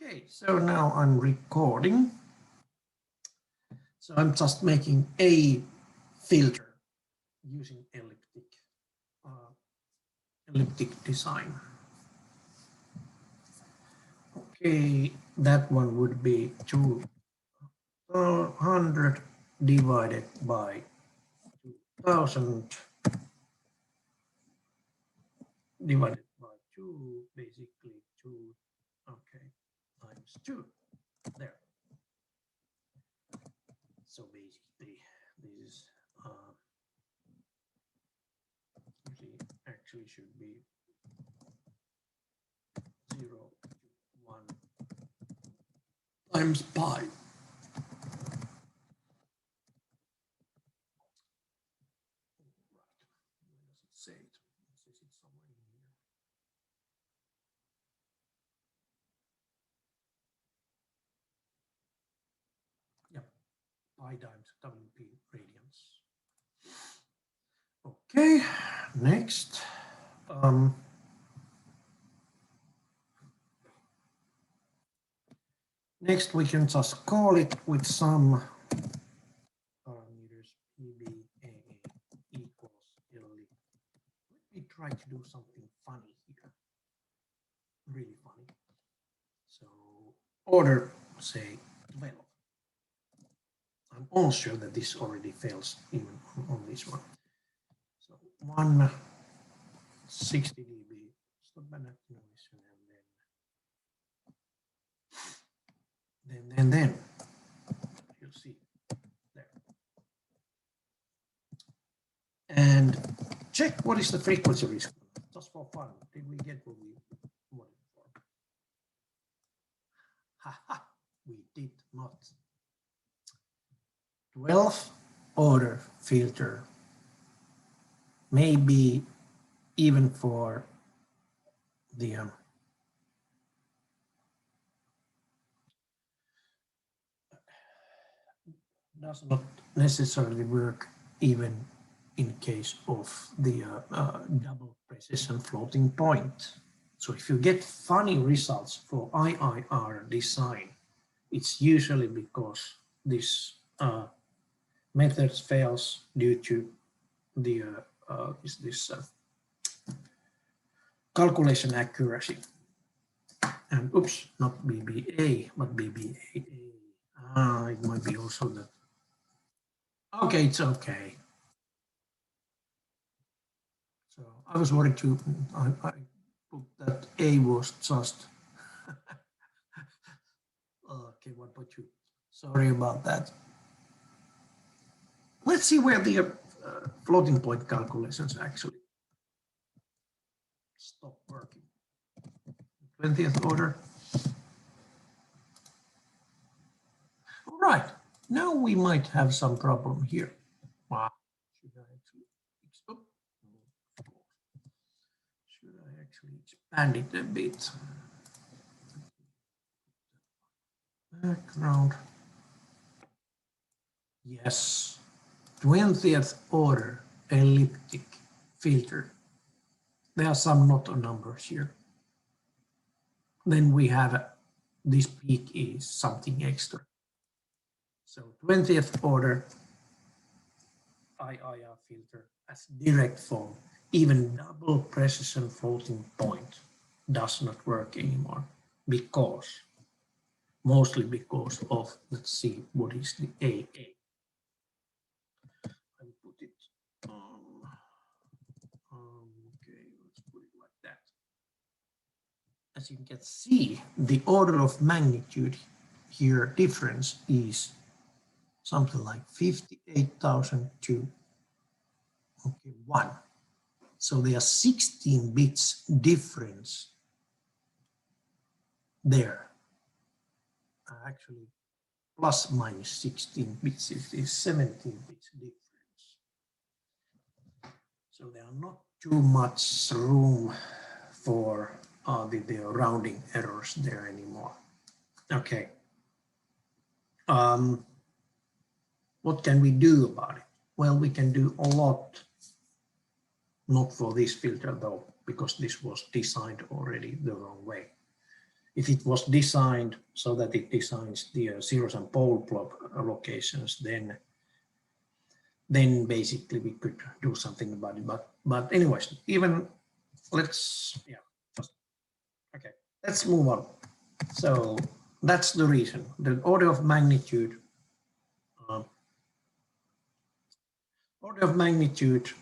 Okay, so now I'm recording. So I'm just making a filter using elliptic design. Okay, that one would be 200 divided by 2000 divided by 2, basically 2, okay, times 2, there. So basically this is actually should be 0 to 1 times pi. Say it. Is it somewhere in here? Yeah, pi times WP radians. Okay, next. Next, we can just call it with some parameters PBA equals LE. Let me try to do something funny here. Really funny. So order, say 12. I'm almost sure that this already fails even on this one. So 160 dB. Stop and noise, and then you'll see there. And check what is the frequency response, just for fun. Did we get what we wanted for? Haha, we did not. 12th order filter, maybe even for the does not necessarily work even in case of the double precision floating point. So if you get funny results for IIR design, it's usually because this method fails due to the calculation accuracy. And oops, not BBA, but BBA. It might be also that. Okay, it's okay. So I was worried to, I put that A was just, okay, 1.2. Sorry about that. Let's see where the floating point calculations actually stop working. 20th order. All right, now we might have some problem here. Wow. Should I actually expand it a bit? Background. Yes, 20th order elliptic filter. There are some not numbers here. Then we have this peak is something extra. So 20th order IIR filter as direct form, even double precision floating point does not work anymore because, mostly because of, let's see, what is the AA? I'll put it okay, let's put it like that. As you can see, the order of magnitude here difference is something like 58,000 to 1. So there are 16 bits difference there. Actually, plus minus 16 bits, it is 17 bits difference. So there are not too much room for the rounding errors there anymore. Okay. What can we do about it? Well, we can do a lot. Not for this filter though, because this was designed already the wrong way. if it was designed so that it designs the zeros and pole block locations, then basically we could do something about it. But anyways, even let's okay, let's move on. So that's the reason. The order of magnitude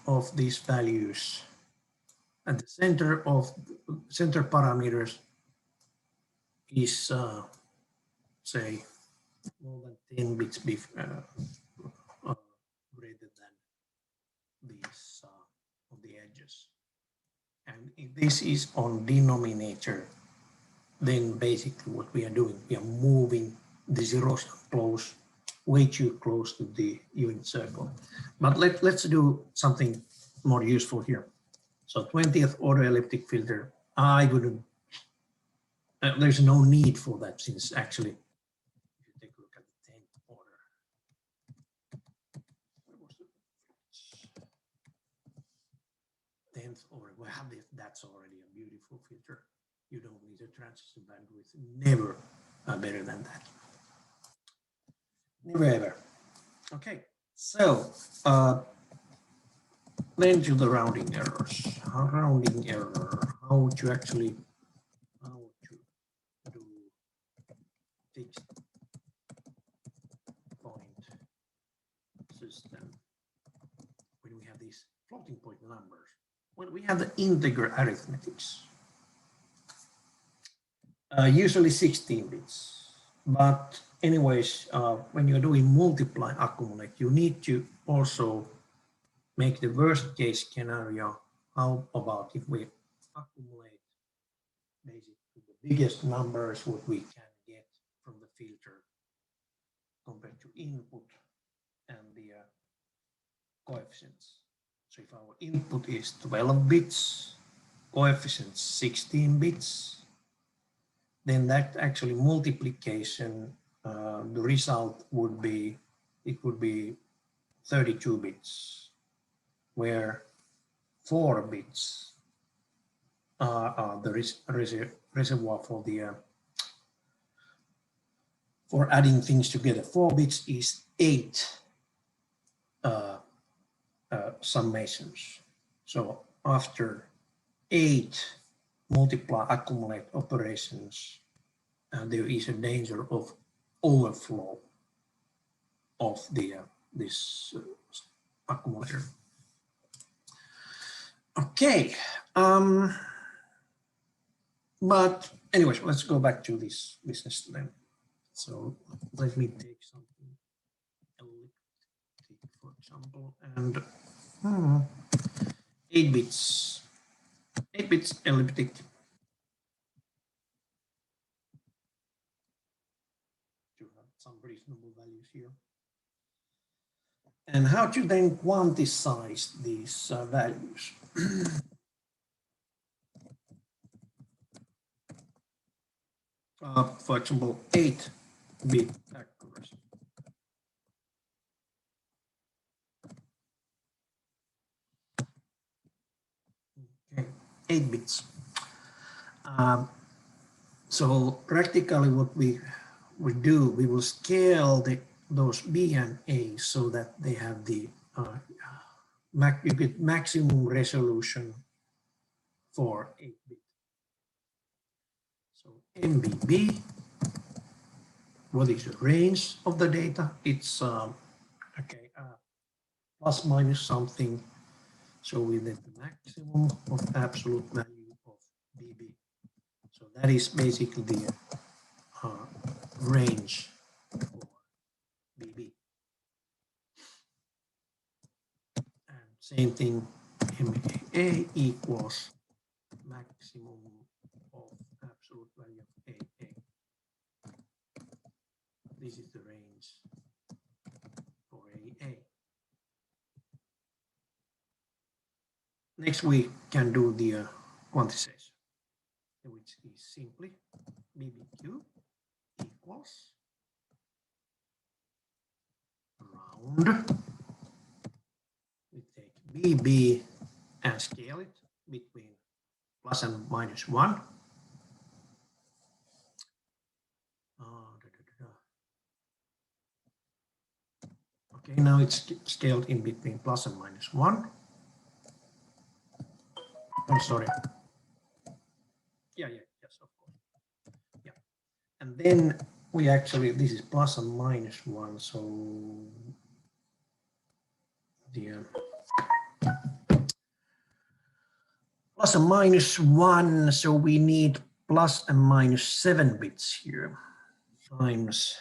of these values at the center parameters is say more than 10 bits greater than these of the edges. And if this is on denominator, then basically what we are doing, we are moving the zeros close, way too close to the unit circle. But let's do something more useful here. So 20th order elliptic filter, I wouldn't, there's no need for that, since actually, if you take a look at the 10th order, where was the 10th order? Well, that's already a beautiful filter. You don't need a transition bandwidth, never better than that. Never ever. Okay, so then to the rounding errors. Rounding error, how to do fixed point system when we have these floating point numbers. When we have the integer arithmetics, usually 16 bits, but anyways, when you're doing multiply accumulate, you need to also make the worst case scenario. How about if we accumulate basically the biggest numbers what we can get from the filter compared to input and the coefficients. So if our input is 12 bits, coefficients 16 bits, then that actually multiplication, the result would be, it would be 32 bits, where 4 bits are the reservoir for the for adding things together. 4 bits is 8 summations. So after 8 multiply accumulate operations, there is a danger of overflow of the this accumulator. Okay, but anyways, let's go back to this business then. So let me take something elliptic, for example, and 8 bits elliptic. To have some reasonable values here. And how to then quantize these values? For example, 8-bit accuracy. Okay, 8 bits. So practically what we do, we will scale those B and A so that they have the you get maximum resolution for 8-bit. So MBB, what is the range of the data? It's okay, plus minus something. So we get the maximum of absolute value of BB. So that is basically the range for BB. And same thing, MAA equals maximum of absolute value of AA. This is the range for AA. Next, we can do the quantization, which is simply BBQ equals round. We take BB and scale it between plus and minus 1. Okay, now it's scaled in between plus and minus 1. I'm sorry. Yeah, yes, of course. Yeah. And then we actually, this is plus and minus 1, so the plus and minus 1, so we need plus and minus 7 bits here times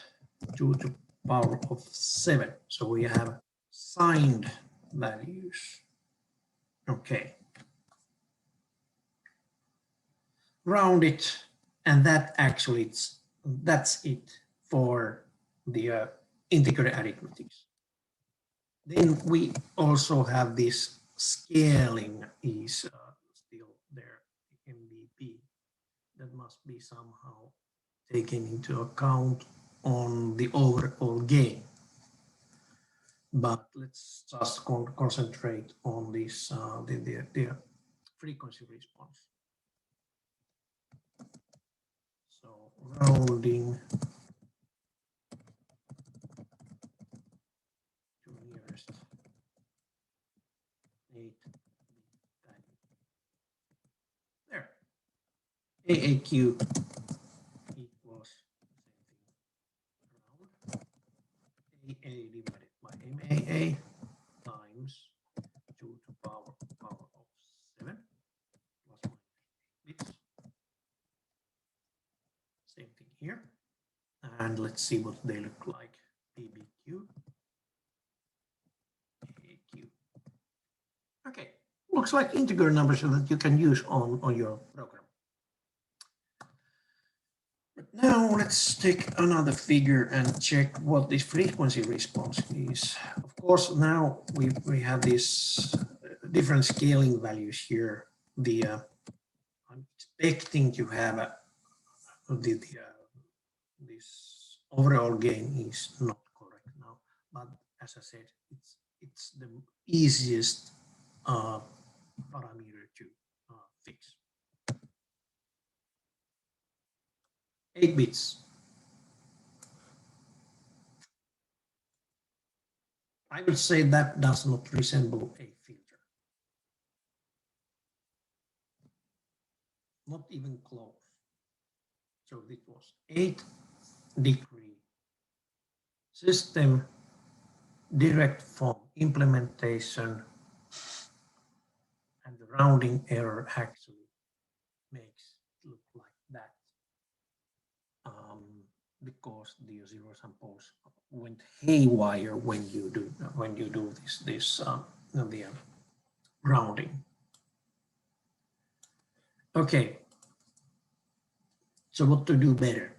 2 to the power of 7. So we have signed values. Okay. Round it, and that's it for the integer arithmetics. Then we also have this scaling is still there, MVP, that must be somehow taken into account on the overall gain. But let's just concentrate on this the frequency response. So rounding to nearest 8 value. There. AAQ equals round AA divided by MAA times 2 to the power of 7 plus minus bits. Same thing here. And let's see what they look like. PBQ, AQ. Okay, looks like integer numbers that you can use on your program. But now let's take another figure and check what this frequency response is. Of course, now we have these different scaling values here. I'm expecting to have this overall gain is not correct now, but as I said, it's the easiest parameter to fix. 8 bits. I would say that does not resemble a filter. Not even close. So it was 8-degree system, direct form implementation, and the rounding error actually makes it look like that. Because the zeros and poles went haywire when you do this rounding. Okay, so what to do better?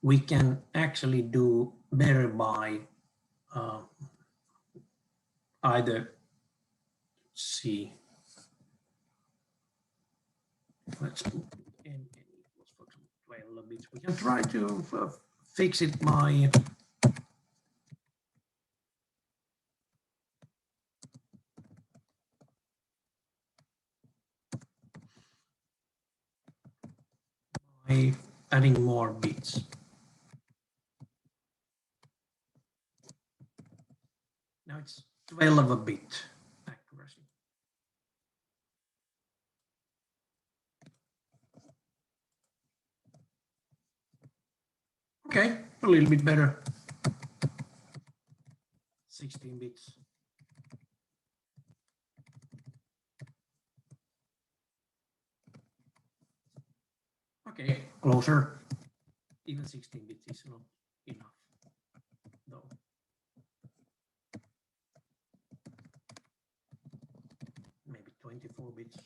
We can actually do better by either see. Let's put n equals for example 12 bits. We can try to fix it by adding more bits. Now it's 12-bit accuracy. Okay, a little bit better. 16 bits. Okay, closer. Even 16 bits is not enough, though. Maybe 24 bits.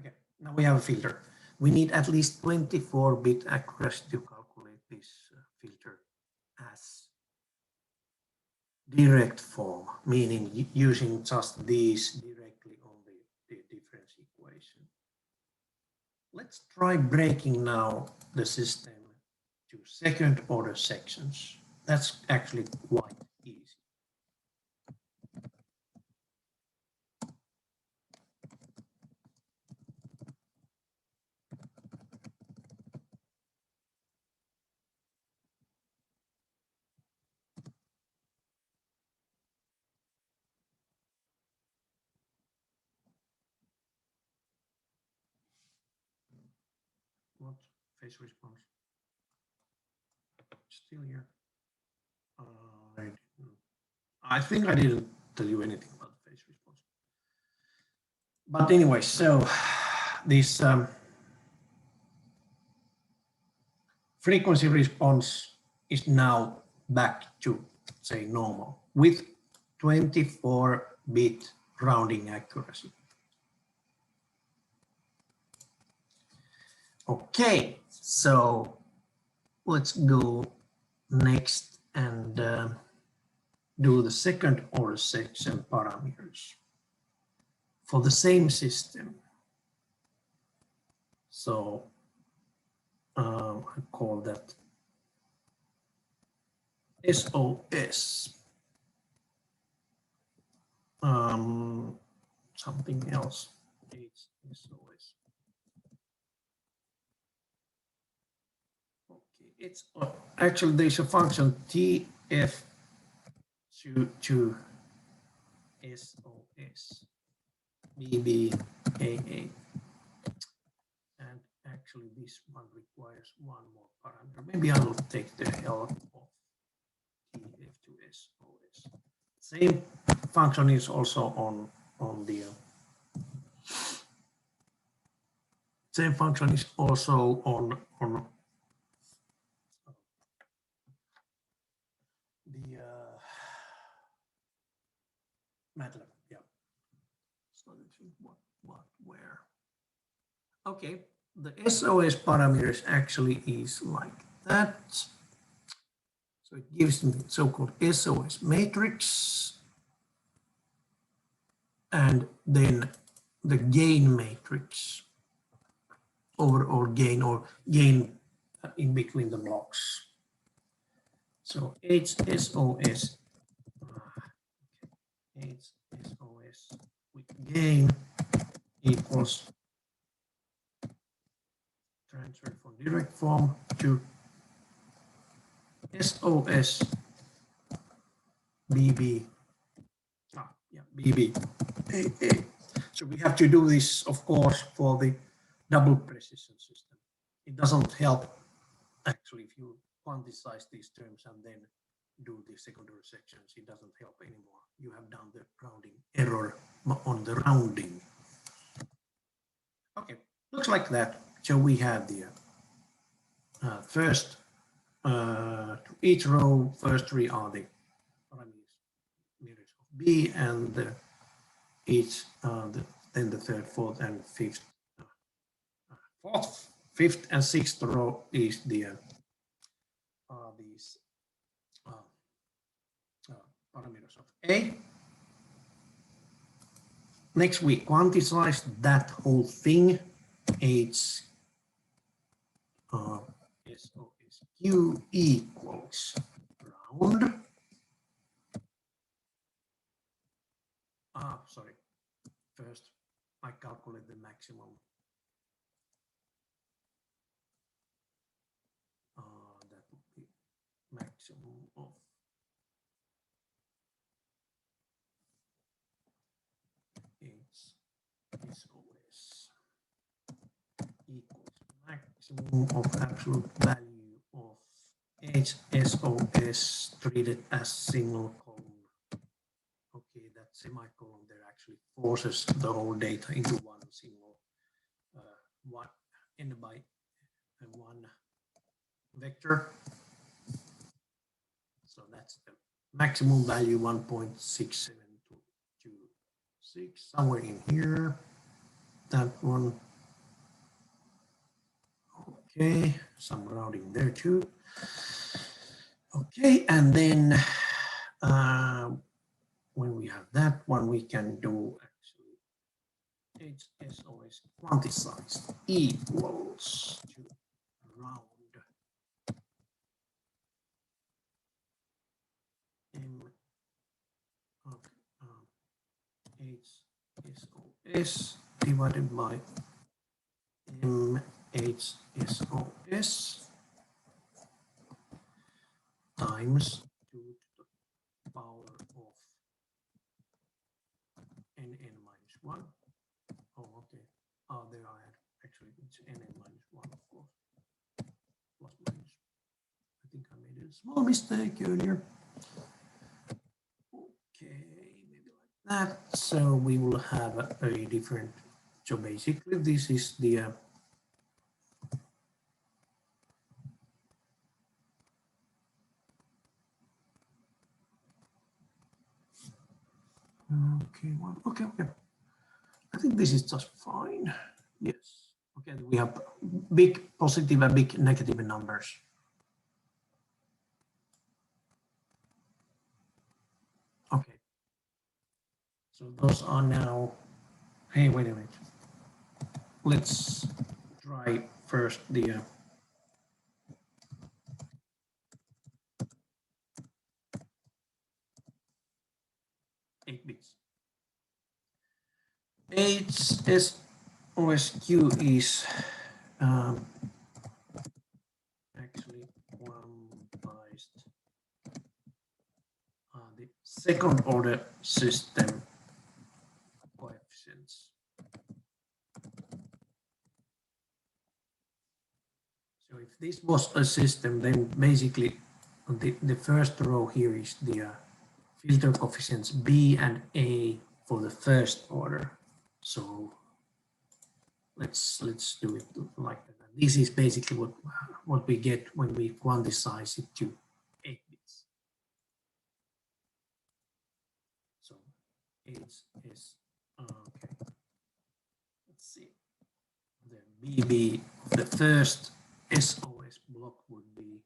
Okay, now we have a filter. We need at least 24-bit accuracy to calculate this filter as direct form, meaning using just these directly on the difference equation. Let's try breaking now the system to second order sections. That's actually quite easy. phase response. Still here. I think I didn't tell you anything about the phase response. But anyway, so this frequency response is now back to, say, normal with 24-bit rounding accuracy. Okay, so let's go next and do the second order section parameters for the same system. So I call that SOS. Something else. SOS. Okay, it's actually there's a function TF to SOS BBAA, and actually this one requires one more parameter. Maybe I will take the help of TF to SOS. Same function is also on the same function is also on the MATLAB. Yeah. So where? Okay, the SOS parameters actually is like that. So it gives me so-called SOS matrix, and then the gain matrix, overall gain or gain in between the blocks. So HSOS with gain equals transfer from direct form to SOS BB. BBAA. So we have to do this, of course, for the double precision system. It doesn't help actually if you quantize these terms and then do the secondary sections. It doesn't help anymore. You have done the rounding error on the rounding. Okay, looks like that. So we have the first to each row, first three are the parameters of B, and each then the third, fourth, and fifth. Fourth, fifth, and sixth row is the these parameters of A. Next, we quantize that whole thing. H SOS Q equals round. Sorry. First, I calculate the maximum. That would be maximum of SOS equals maximum of absolute value of HSOS treated as single column. Okay, that semicolon there actually forces the whole data into one single one n by one vector. So that's the maximum value 1.67226, somewhere in here. That one. Okay, some rounding there too. Okay, and then when we have that one, we can do actually HSOS quantized equals to round M of HSOS divided by MHSOS times 2 to the power of nn minus 1. Oh, okay. Oh, there I had actually it's nn minus 1, of course. a small mistake earlier. Okay, maybe like that. So we will have a different. So basically, this is the okay, well, okay. I think this is just fine. Yes. Okay, we have big positive and big negative numbers. Okay. So those are now, hey, wait a minute. Let's try first the 8 bits. HSOSQ is actually quantized the second order system coefficients. So if this was a system, then basically the first row here is the filter coefficients B and A for the first order. So let's do it like that. This is basically what we get when we quantize it to 8 bits. So 8 is okay. Let's see. The BB of the first SOS block would be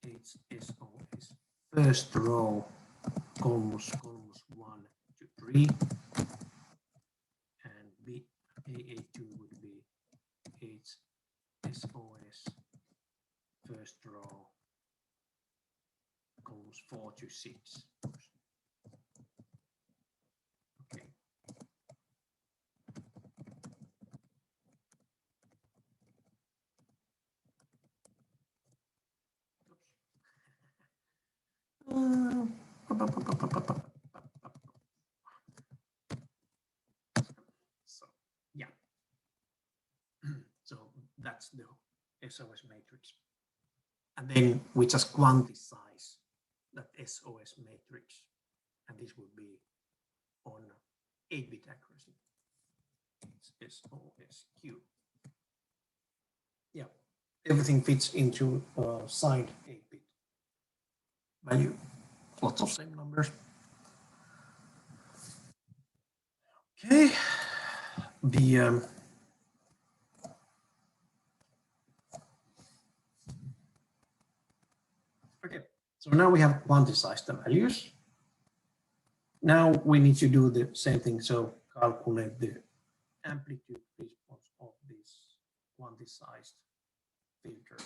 HSOS first row columns 1 to 3, and AA2 would be HSOS first row columns 4 to 6. Okay. So yeah, so that's the SOS matrix, and then we just quantize that SOS matrix, and this would be on 8-bit accuracy. It's SOSQ. Yeah, everything fits into signed 8-bit value. Lots of same numbers. Okay, the okay, so now we have quantized the values. Now we need to do the same thing, so calculate the amplitude response of this quantized filter.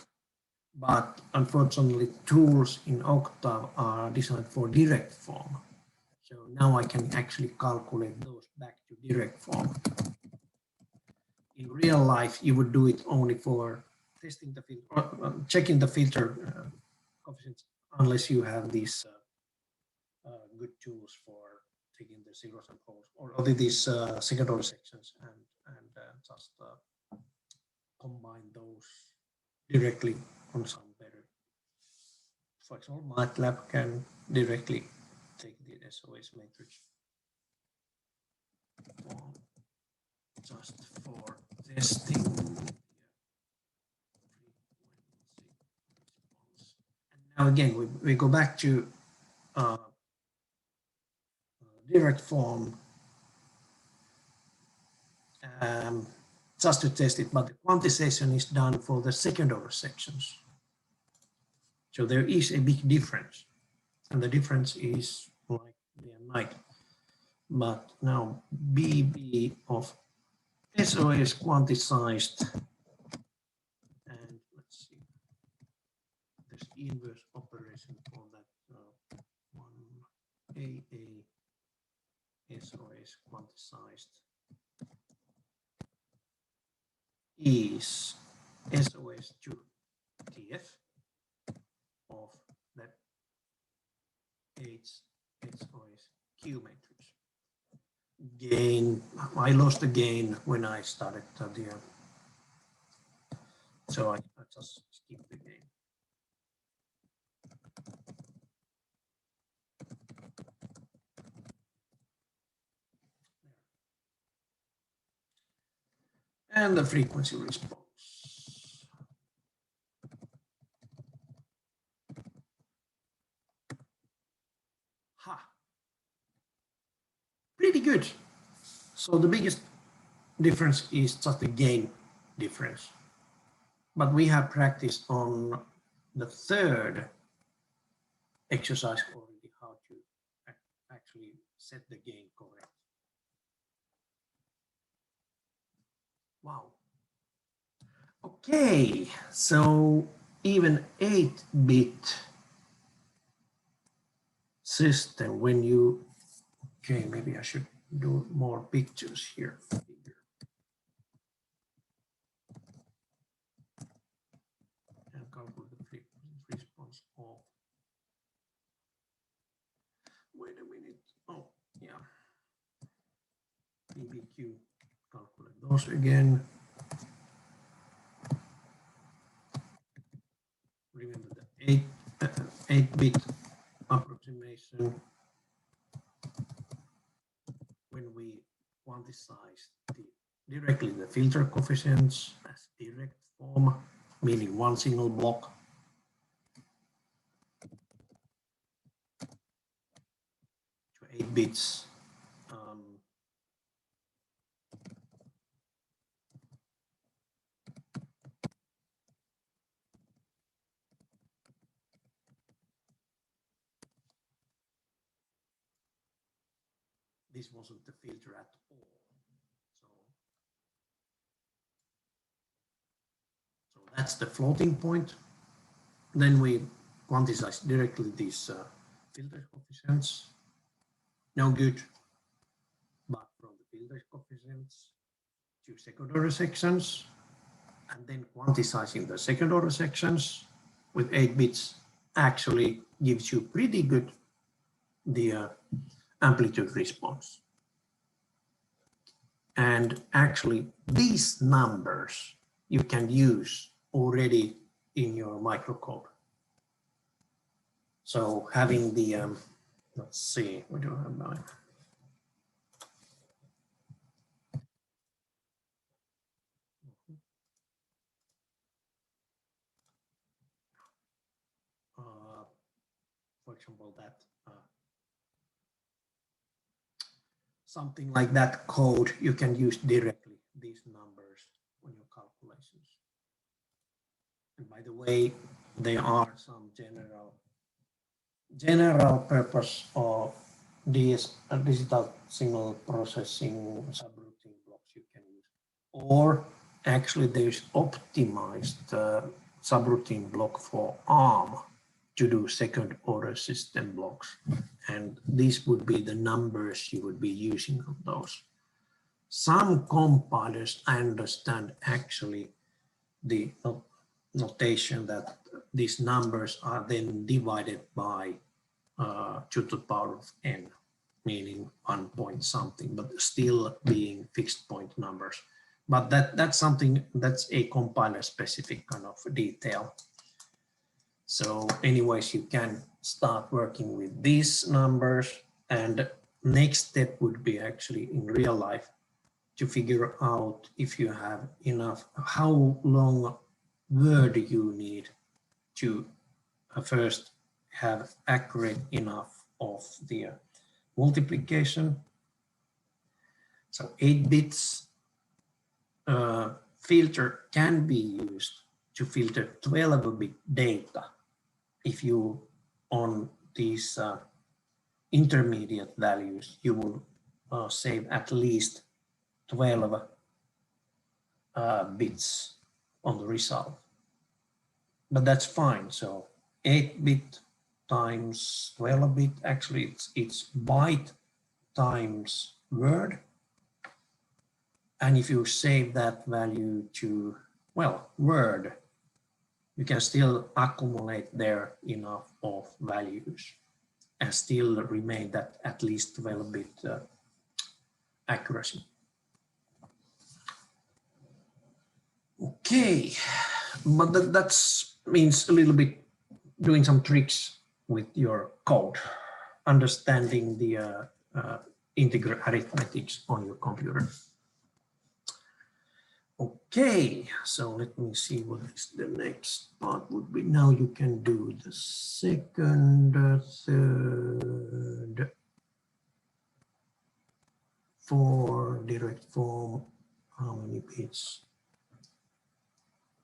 But unfortunately, tools in Octave are designed for direct form. So now I can actually calculate those back to direct form. In real life, you would do it only for testing the filter, checking the filter coefficients, unless you have these good tools for taking the zeros and poles, or these second order sections, and just combine those directly on some better. For example, MATLAB can directly take the SOS matrix just for testing. And now again, we go back to direct form just to test it, but the quantization is done for the second order sections. So there is a big difference, and the difference is like day and night. But now BB of SOS quantized, and let's see, there's inverse operation for that one AA SOS quantized is SOS to TF of that HSOS Q matrix. Gain, I lost the gain when I started the so I just skipped the gain. And the frequency response. Ha. Pretty good. So the biggest difference is just the gain difference. But we have practiced on the third exercise already how to actually set the gain correct. Wow. Okay, so even 8-bit system, when you, okay, maybe I should do more pictures here. And calculate the frequency response of, wait a minute, oh, yeah. PBQ, calculate those again. Remember the 8-bit approximation when we quantize directly the filter coefficients as direct form, meaning one single block. To 8 bits. This wasn't the filter at all. So that's the floating point. Then we quantize directly these filter coefficients. No good. But from the filter coefficients to second order sections, and then quantizing the second order sections with 8 bits actually gives you pretty good the amplitude response. And actually these numbers you can use already in your microcode. So having the, let's see, we do have now. For example, that something like that code, you can use directly these numbers on your calculations. And by the way, there are some general purpose of digital signal processing subroutine blocks you can use. Or actually there's optimized subroutine block for ARM to do second order system blocks. And these would be the numbers you would be using of those. Some compilers, I understand actually the notation that these numbers are then divided by 2 to the power of n, meaning 1 point something, but still being fixed point numbers. But that's something that's a compiler specific kind of detail. So anyways, you can start working with these numbers, and next step would be actually in real life to figure out if you have enough, how long word you need to first have accurate enough of the multiplication. So 8 bits filter can be used to filter 12-bit data if you on these intermediate values you will save at least 12 bits on the result, but that's fine. So 8-bit times 12-bit, actually it's byte times word, and if you save that value to, well, word, you can still accumulate there enough of values and still remain that at least 12-bit accuracy. Okay, but that means a little bit doing some tricks with your code, understanding the integer arithmetics on your computer. Okay, so let me see what is the next part would be. Now you can do the second, third, for direct form. How many bits?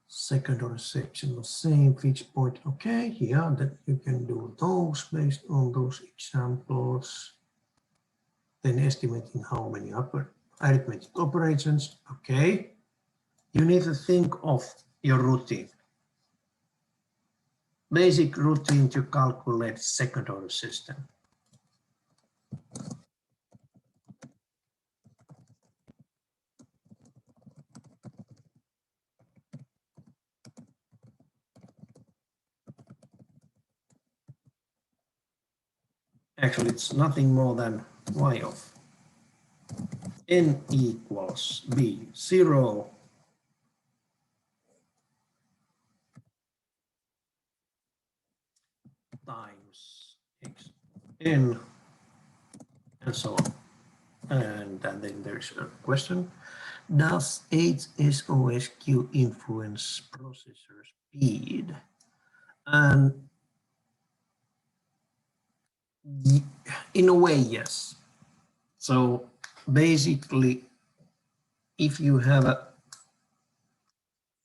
Second order section, the same fixed point. Okay, yeah, that you can do those based on those examples. Then estimating how many arithmetic operations. Okay, you need to think of your routine. Basic routine to calculate second order system. Actually, it's nothing more than y of n equals b, 0 times x n, and so on. And then there's a question. Does HSOSQ influence processor speed? And in a way, yes. So basically, if you have a,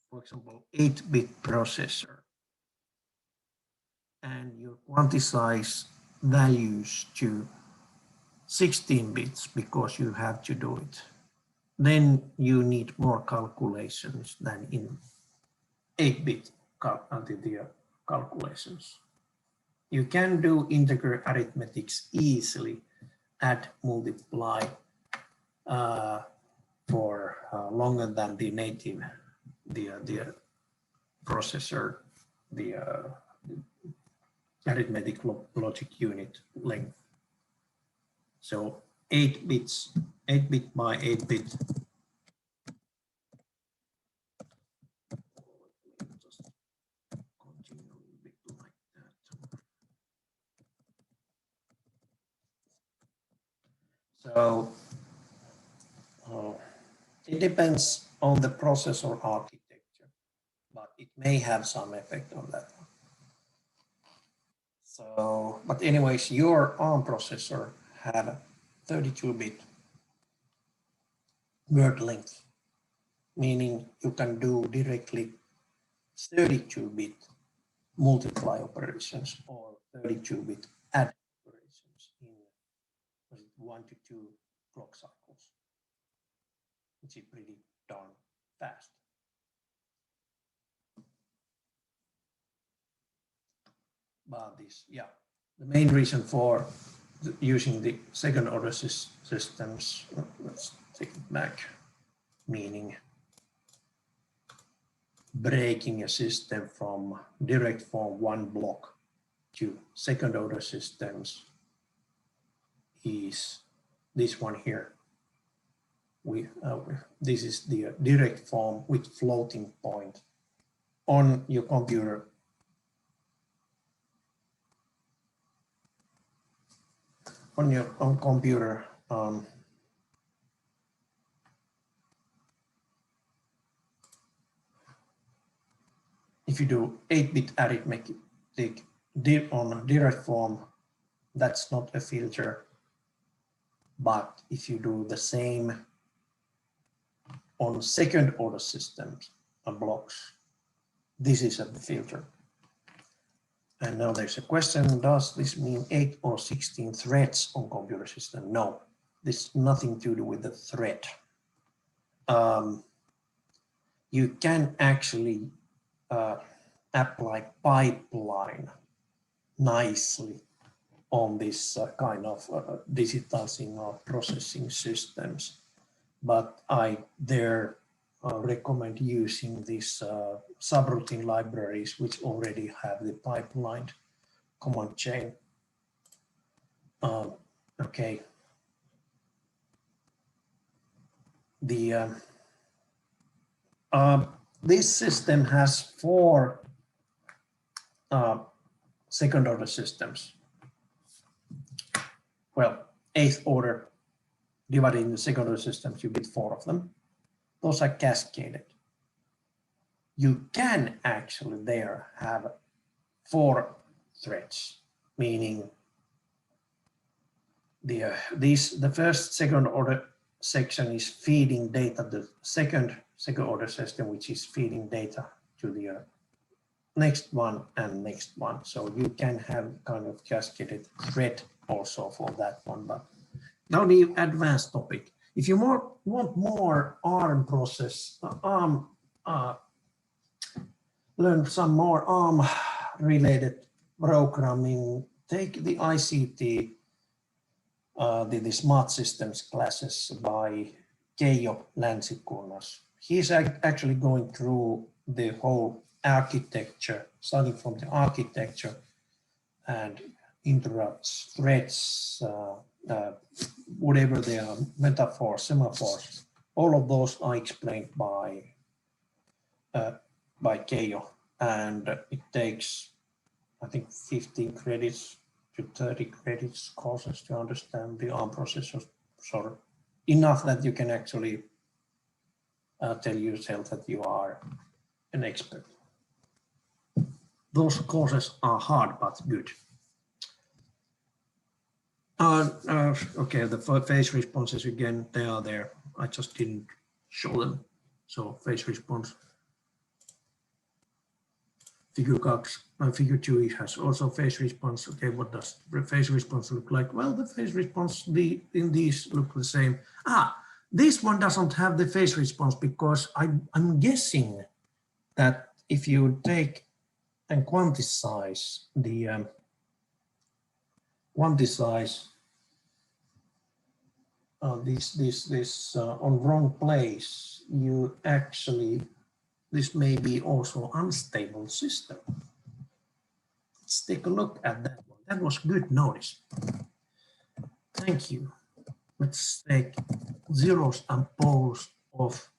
for example, 8-bit processor, and you quantize values to 16 bits because you have to do it, then you need more calculations than in 8-bit calculations. You can do integer arithmetics easily, add, multiply for longer than the native, the processor, the arithmetic logic unit length. So 8 bits, 8-bit by 8-bit. Just continue a bit like that. So it depends on the processor architecture, but it may have some effect on that one. So, but anyways, your ARM processor have a 32-bit word length, meaning you can do directly 32-bit multiply operations or 32-bit add operations in 1 to 2 clock cycles, which is pretty darn fast. But this, yeah, the main reason for using the second order systems, let's take it back, meaning breaking a system from direct form one block to second order systems is this one here. This is the direct form with floating point on your computer. On your computer, if you do 8-bit arithmetic on direct form, that's not a filter. But if you do the same on second order systems and blocks, this is a filter. And now there's a question, does this mean 8 or 16 threads on computer system? No, this is nothing to do with the thread. You can actually apply pipeline nicely on this kind of digital signal processing systems, but I recommend using these subroutine libraries which already have the pipelined command chain. Okay. This system has 4 second order systems. Well, 8th order divided into second order systems, you get 4 of them. those are cascaded. You can actually there have 4 threads, meaning the first second order section is feeding data to the second order system, which is feeding data to the next one and next one. So you can have kind of cascaded thread also for that one. But now the advanced topic. If you want more ARM process, learn some more ARM related programming, take the ICT, the Smart Systems classes by Keijo Länsikunnas. He's actually going through the whole architecture, starting from the architecture and interrupts, threads, whatever they are, metaphors, semaphores. All of those are explained by Keijo, and it takes, I think, 15 credits to 30 credits courses to understand the ARM processor, sort of enough that you can actually tell yourself that you are an expert. Those courses are hard but good. Okay, the phase responses again, they are there. I just didn't show them. So phase response. Figure 2 has also phase response. Okay, what does the phase response look like? Well, the phase response in these look the same. This one doesn't have the phase response because I'm guessing that if you take and quantize the this on wrong place, you actually, this may be also unstable system. Let's take a look at that one. That was good notice. Thank you. Let's take zeros and poles of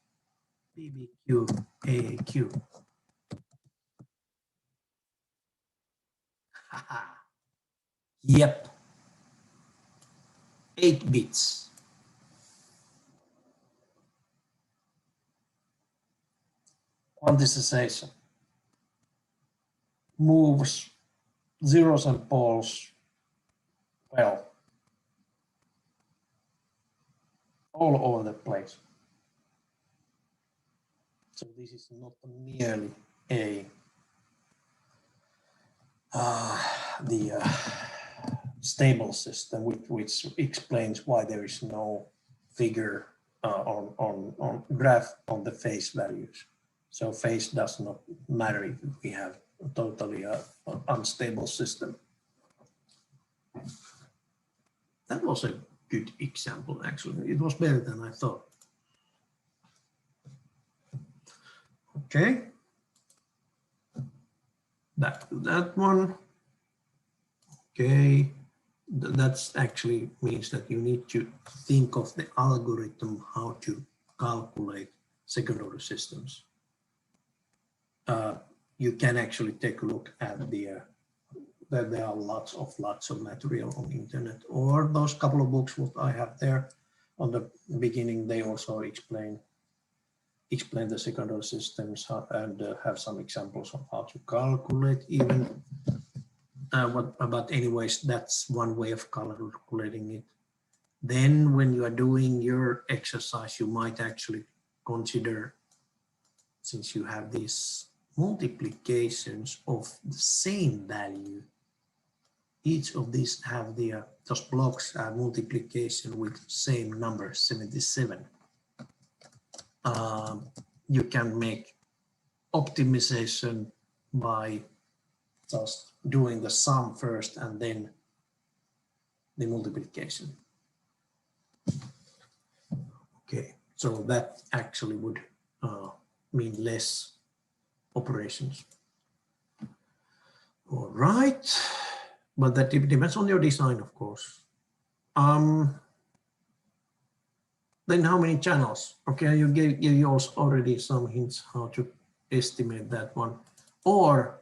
BBQ, AAQ. Yep. 8 bits. Quantization moves zeros and poles well all over the place. So this is not merely a stable system, which explains why there is no figure on graph on the phase values. So phase does not matter if we have a totally unstable system. That was a good example, actually. It was better than I thought. Okay. Back to that one. Okay. That's actually means that you need to think of the algorithm how to calculate second order systems. You can actually take a look at the there are lots of material on the internet, or those couple of books what I have there on the beginning. They also explain the second order systems and have some examples of how to calculate even. But anyways, that's one way of calculating it. Then when you are doing your exercise, you might actually consider, since you have these multiplications of the same value, each of these have those blocks are multiplication with same number, 77. You can make optimization by just doing the sum first and then the multiplication. Okay, so that actually would mean less operations. All right, but that depends on your design, of course. Then how many channels? Okay, you gave us already some hints how to estimate that one. Or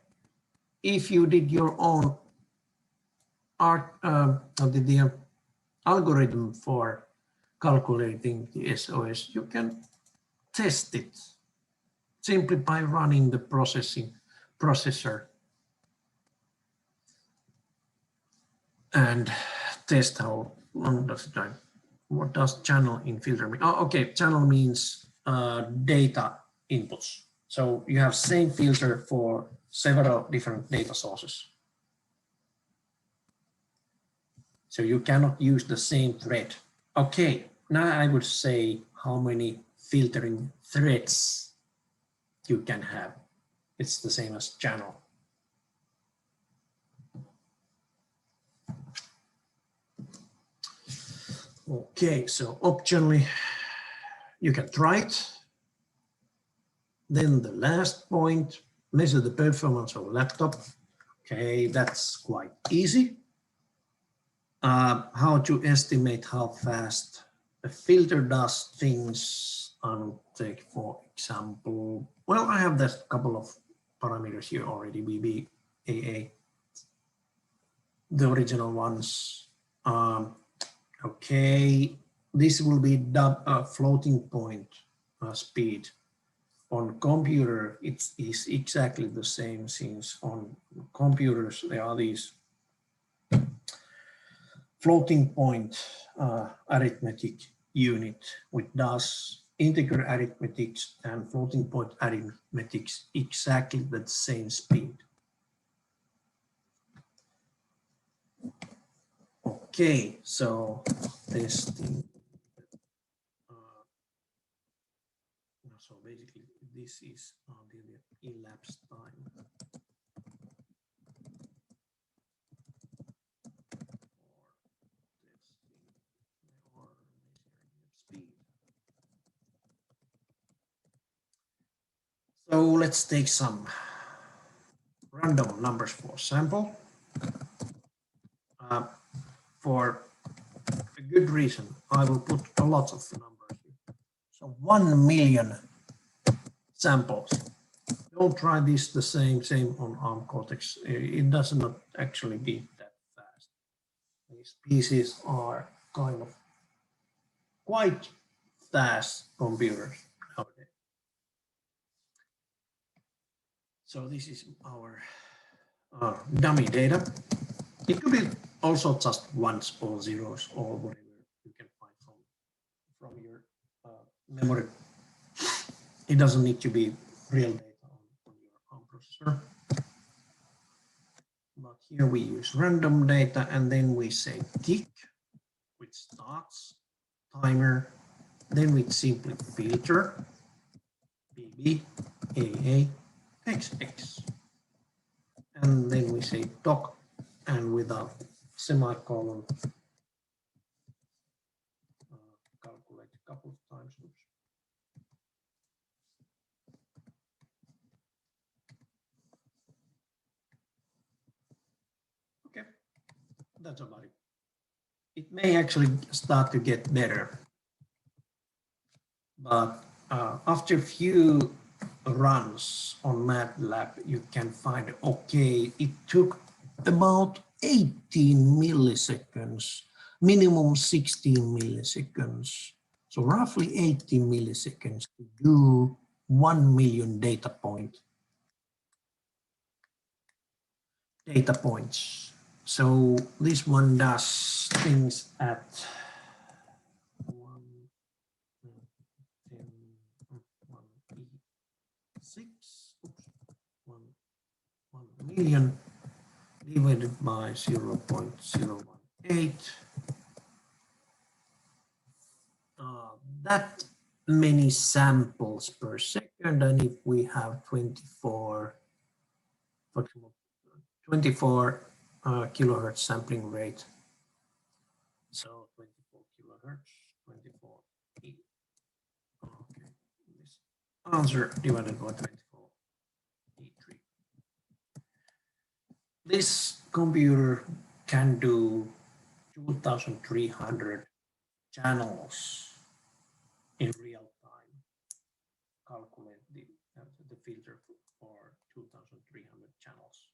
if you did your own the algorithm for calculating the SOS, you can test it simply by running the processor and test how long does it take. What does channel in filter mean? Oh, okay, channel means data inputs. So you have same filter for several different data sources. So you cannot use the same thread. Okay, now I would say how many filtering threads you can have. It's the same as channel. Okay, so optionally, you can try it. Then the last point, measure the performance of a laptop. Okay, that's quite easy. How to estimate how fast a filter does things. I will take, for example, well, I have this couple of parameters here already, BB, AA, the original ones. Okay, this will be floating point speed. On computer, it is exactly the same, since on computers there are these floating point arithmetic unit, which does integer arithmetics and floating point arithmetics exactly the same speed. Okay, so testing. So basically, this is the elapsed time. So let's take some random numbers for sample. For a good reason, I will put a lot of numbers here. So 1 million samples. Don't try this the same on ARM Cortex. It does not actually be that fast. These PCs are kind of quite fast computers nowadays. So this is our dummy data. It could be also just ones or zeros or whatever you can find from your memory. It doesn't need to be real data on your ARM processor. But here we use random data, and then we say tick, which starts timer. Then we simply filter BB, AA, XX. And then we say doc, and without semicolon, calculate a couple of times. Oops. Okay, that's about it. It may actually start to get better, but after a few runs on MATLAB, you can find, okay, it took about 18 milliseconds, minimum 16 milliseconds. So roughly 18 milliseconds to do 1 million data points. So this one does things at 1 million divided by 0.018. That many samples per second, and if we have 24 kilohertz sampling rate, so 24 kilohertz, 24 E. Okay, this answer divided by 24 E3. This computer can do 2,300 channels in real time. Calculate the filter for 2,300 channels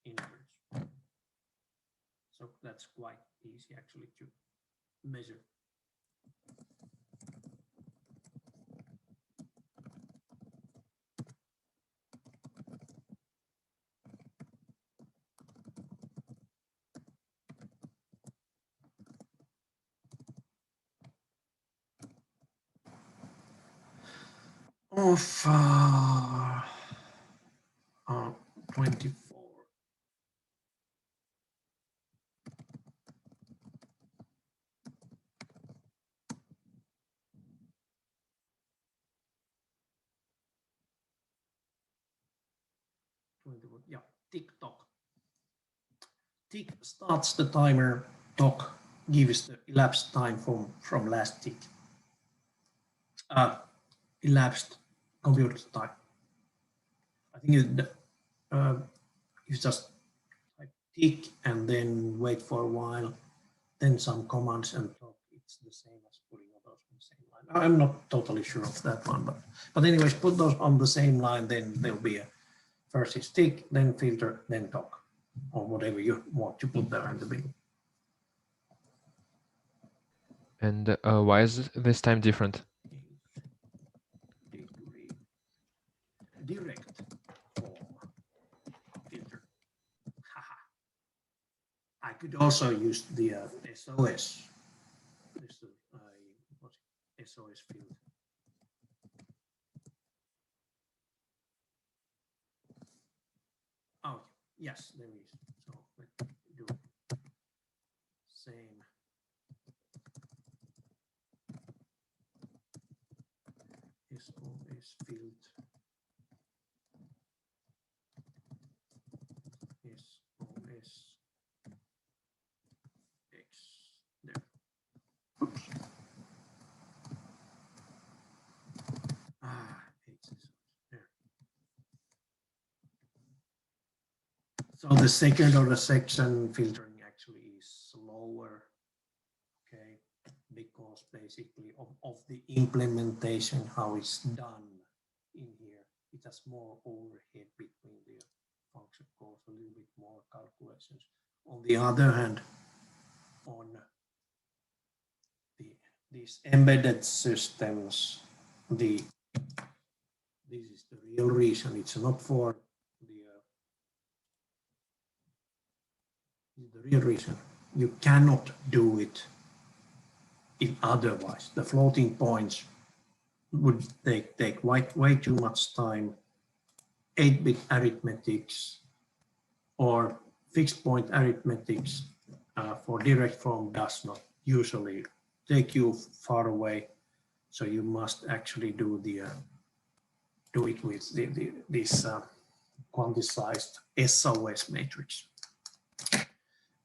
in hertz. So that's quite easy actually to measure. of 24. Yeah, tick-tock. Tick starts the timer, tock gives the elapsed time from last tick. Elapsed computer time. I think you just type tick and then wait for a while, then some commands and tock. It's the same as putting those on the same line. I'm not totally sure of that one, but anyways, put those on the same line, then there'll be a first is tick, then filter, then tock, or whatever you want to put there in the beginning. And why is this time different? Direct for filter. I could also use the SOS. This SOS field. Oh, yes, there is. So let's do it. Same. SOS field. SOS X. There. Oops. There. So the second order section filtering actually is slower, okay, because basically of the implementation, how it's done in here, it has more overhead between the function calls, a little bit more calculations. On the other hand, on these embedded systems, this is the real reason. It's not for the real reason. You cannot do it if otherwise. The floating points would take way too much time. 8-bit arithmetics or fixed point arithmetics for direct form does not usually take you far away. So you must actually do it with this quantized SOS matrix.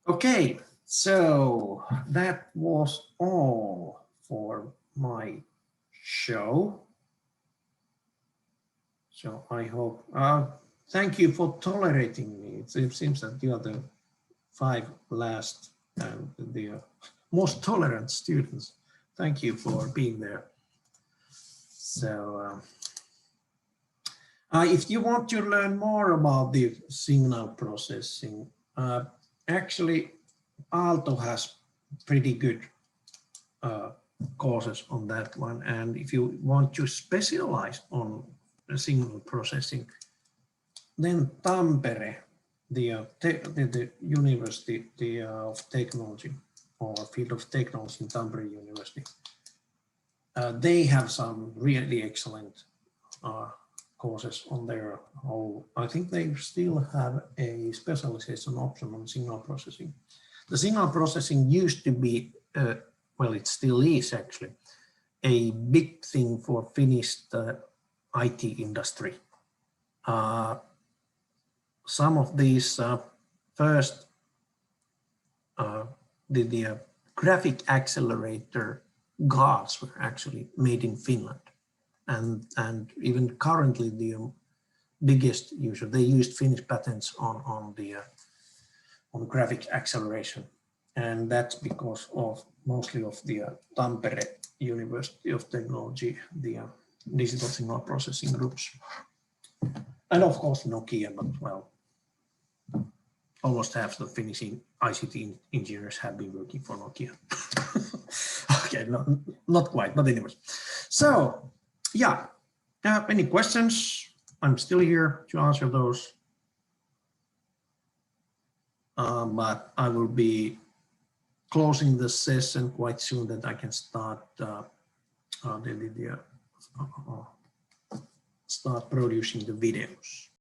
Okay, so that was all for my show. So I hope, thank you for tolerating me. It seems that you are the 5 last and the most tolerant students. Thank you for being there. So if you want to learn more about the signal processing, actually Aalto has pretty good courses on that one. And if you want to specialize on signal processing, then Tampere, the University of Technology or Field of Technology in Tampere University, they have some really excellent courses on their whole. I think they still have a specialization option on signal processing. The signal processing used to be, well, it still is actually, a big thing for Finnish IT industry. Some of these first, the graphic accelerator cards were actually made in Finland. And even currently the biggest user, they used Finnish patents on graphic acceleration. And that's because of mostly of the Tampere University of Technology, the digital signal processing groups. And of course Nokia, but well, almost half the Finnish ICT engineers have been working for Nokia. Okay, not quite, but anyways. So yeah, any questions? I'm still here to answer those. But I will be closing the session quite soon that I can start start producing the videos.